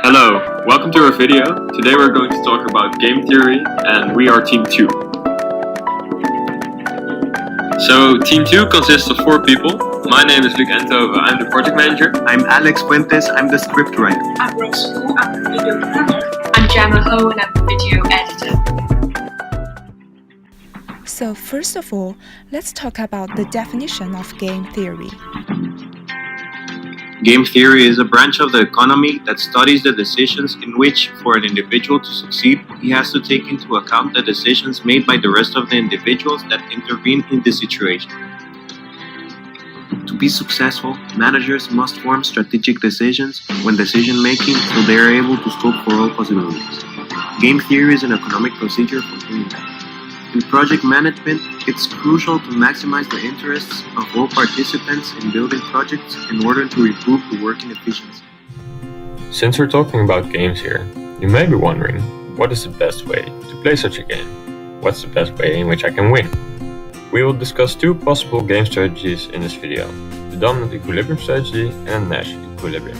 Hello, welcome to our video. Today we're going to talk about game theory and we are Team 2. So Team 2 consists of 4 people. My name is Luc Entove, I'm the project manager. I'm Alex Fuentes, I'm the script writer. I'm Rose Wu, I'm the video planner. I'm Gemma Ho and I'm the video editor. So first of all, let's talk about the definition of game theory. Game theory is a branch of the economy that studies the decisions in which, for an individual to succeed, he has to take into account the decisions made by the rest of the individuals that intervene in the situation. To be successful, managers must form strategic decisions when decision-making so they are able to scope for all possibilities. Game theory is an economic procedure for doing that. In project management, it's crucial to maximize the interests of all participants in building projects in order to improve the working efficiency. Since we're talking about games here, you may be wondering, what is the best way to play such a game? What's the best way in which I can win? We will discuss 2 possible game strategies in this video, the dominant equilibrium strategy and Nash equilibrium.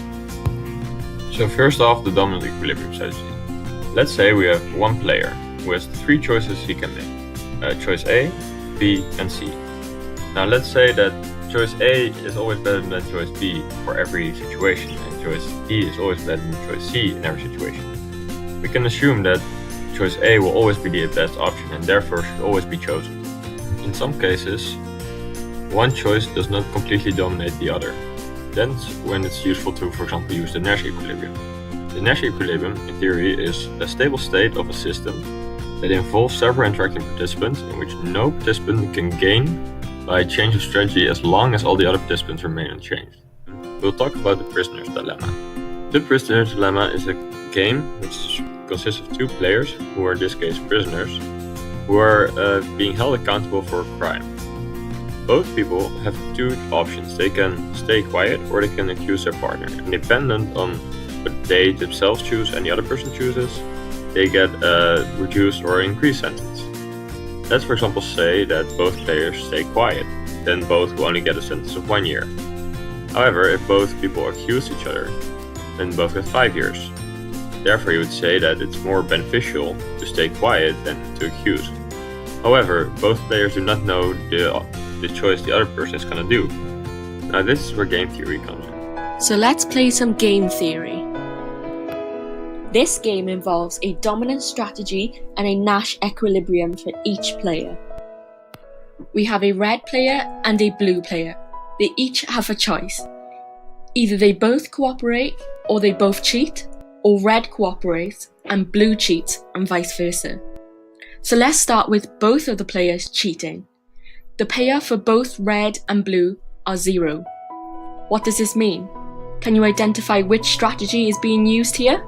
So first off, the dominant equilibrium strategy. Let's say we have one player who has 3 choices he can make. Choice A, B, and C. Now let's say that choice A is always better than choice B for every situation, and choice D is always better than choice C in every situation. We can assume that choice A will always be the best option and therefore should always be chosen. In some cases, one choice does not completely dominate the other. That's when it's useful to, for example, use the Nash equilibrium. The Nash equilibrium, in theory, is a stable state of a system that involves several interacting participants in which no participant can gain by change of strategy as long as all the other participants remain unchanged. We'll talk about the prisoner's dilemma. The prisoner's dilemma is a game which consists of 2 players, who are in this case prisoners, who are being held accountable for a crime. Both people have 2 options. They can stay quiet or they can accuse their partner. And dependent on what they themselves choose and the other person chooses, they get a reduced or increased sentence. Let's for example say that both players stay quiet, then both will only get a sentence of 1 year. However, if both people accuse each other, then both get 5 years. Therefore you would say that it's more beneficial to stay quiet than to accuse. However, both players do not know the choice the other person is going to do. Now this is where game theory comes in. So let's play some game theory. This game involves a dominant strategy and a Nash equilibrium for each player. We have a red player and a blue player. They each have a choice. Either they both cooperate, or they both cheat, or red cooperates and blue cheats, and vice versa. So let's start with both of the players cheating. The payoff for both red and blue are 0. What does this mean? Can you identify which strategy is being used here?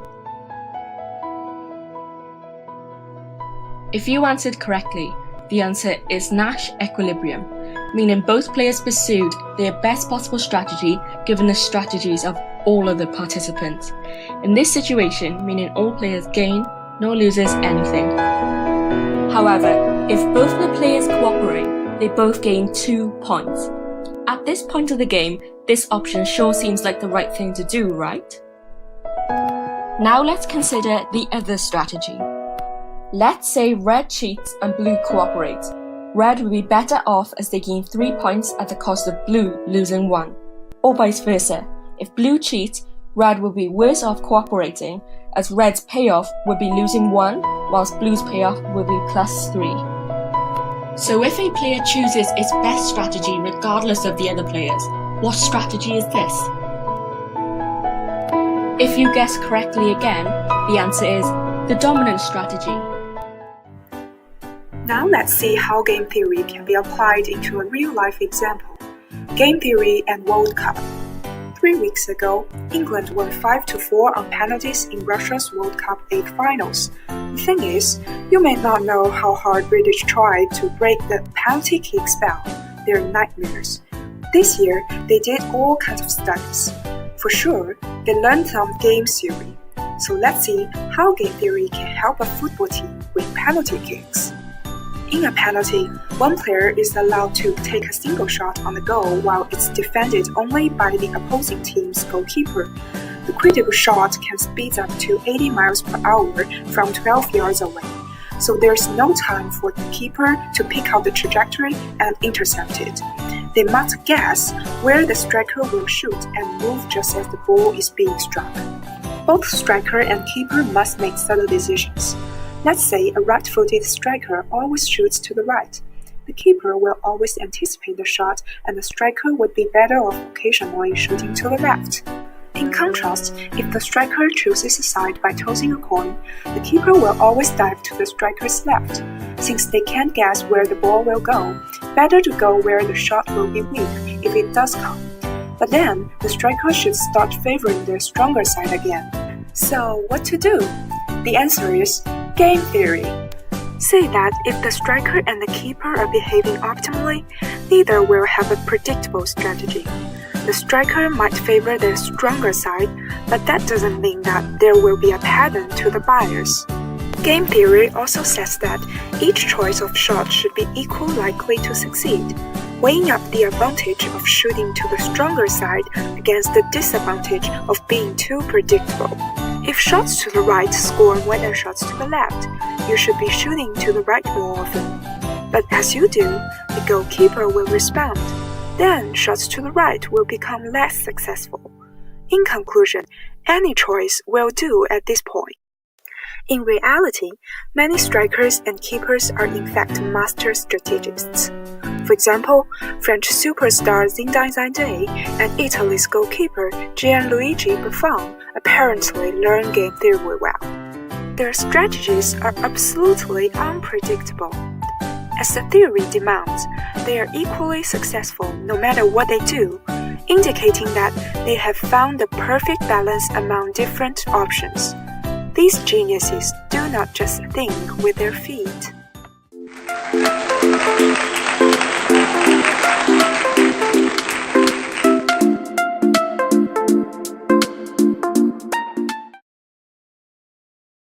If you answered correctly, the answer is Nash equilibrium, meaning both players pursued their best possible strategy given the strategies of all of the participants. In this situation, meaning all players gain, no loses anything. However, if both the players cooperate, they both gain 2 points. At this point of the game, this option sure seems like the right thing to do, right? Now let's consider the other strategy. Let's say red cheats and blue cooperates. Red will be better off as they gain 3 points at the cost of blue losing 1. Or vice versa. If blue cheats, red will be worse off cooperating as red's payoff will be losing 1 whilst blue's payoff will be plus 3. So if a player chooses its best strategy regardless of the other players, what strategy is this? If you guess correctly again, the answer is the dominant strategy. Now let's see how game theory can be applied into a real-life example. Game theory and World Cup. 3 weeks ago, England won 5-4 on penalties in Russia's World Cup 8 finals. The thing is, you may not know how hard British tried to break the penalty kick spell. They're nightmares. This year, they did all kinds of studies. For sure, they learned some game theory. So let's see how game theory can help a football team win penalty kicks. In a penalty, one player is allowed to take a single shot on the goal while it's defended only by the opposing team's goalkeeper. The The critical shot can speed up to 80 miles per hour from 12 yards away, so there's no time for the keeper to pick out the trajectory and intercept it. They must guess where the striker will shoot and move just as the ball is being struck. Both striker and keeper must make subtle decisions. Let's say a right-footed striker always shoots to the right. The keeper will always anticipate the shot, and the striker would be better off occasionally shooting to the left. In contrast, if the striker chooses a side by tossing a coin, the keeper will always dive to the striker's left. Since they can't guess where the ball will go, better to go where the shot will be weak if it does come. But then, the striker should start favoring their stronger side again. So, what to do? The answer is game theory. Say that if the striker and the keeper are behaving optimally, neither will have a predictable strategy. The striker might favor their stronger side, but that doesn't mean that there will be a pattern to the bias. Game theory also says that each choice of shot should be equally likely to succeed, weighing up the advantage of shooting to the stronger side against the disadvantage of being too predictable. If shots to the right score more than shots to the left, you should be shooting to the right more often. But as you do, the goalkeeper will respond. Then shots to the right will become less successful. In conclusion, any choice will do at this point. In reality, many strikers and keepers are in fact master strategists. For example, French superstar Zinedine Zidane and Italy's goalkeeper Gianluigi Buffon apparently learn game theory well. Their strategies are absolutely unpredictable. As the theory demands, they are equally successful no matter what they do, indicating that they have found the perfect balance among different options. These geniuses do not just think with their feet.